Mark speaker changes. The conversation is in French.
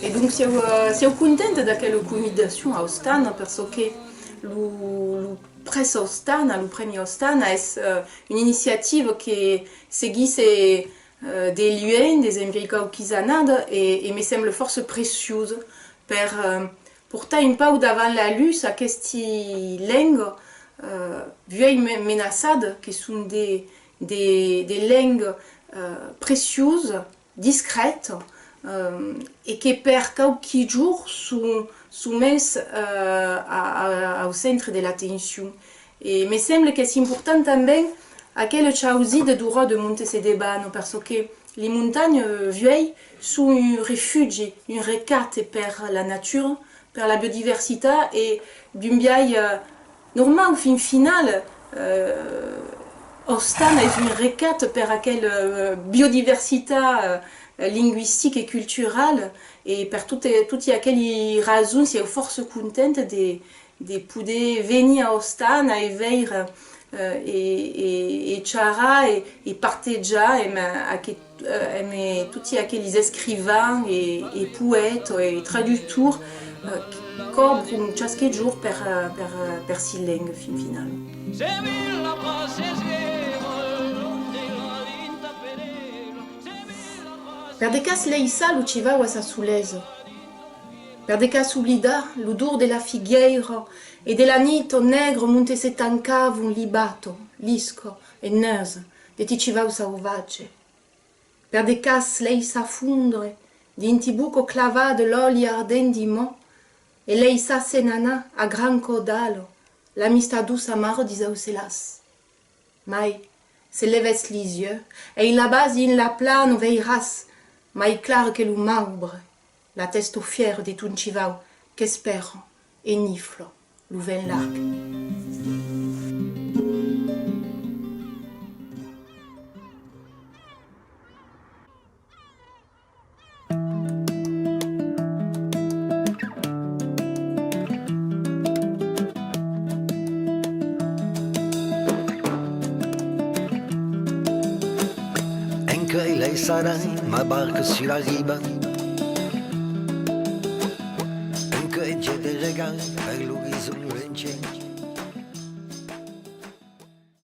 Speaker 1: E dunque siamo contenti da quella comunicazione a Ostana perché lo presso Ostana, lo premio Ostana è un'iniziativa che seguisse degli UN, des imbricados chisanades e mi sembra forse preziosa per portare un po' davanti la luce a queste lingue menacate che sono des lingues précieuses, discrètes, et che per qualche giorno sono messe au centre dell'attenzione. E mi sembra che sia importante anche aquele chauside duro de Monte Sedebano, perché le montagne vieilles sono un rifugio, un rescate per la natura, per la biodiversità e d'un biais normal, fin final, Ostana è un rescate per quella biodiversità linguistique et culturelle et per tutte aquelle raisons siamo forse contente de poder venir a Ostana e vedere e Chara e parteggiare tutti aquelli scrivains e poètes e traduttori coprono ciascun giorno per si lingue fin finale. Per de cas lei sa lo ci va a sa sulesa. Per de cas oblida l'odor della figueira e della nito negro monte se tancava un libato, lisco e neuse de ti ci va sauvagge. Per de cas lei sa fundre dinti buco clavado l'oli ardendi mo e lei sa senana a gran codalo l'amista douce amaro di sauselas. Mai se leves les yeux e in la base in la plano veiras mai clar che lo marbre, la testo fière di tuncivau che spero e niflo lo ven larg.
Speaker 2: Enche lei sarà ma barca si la riba Enche c'è del regalo per l'orizzonte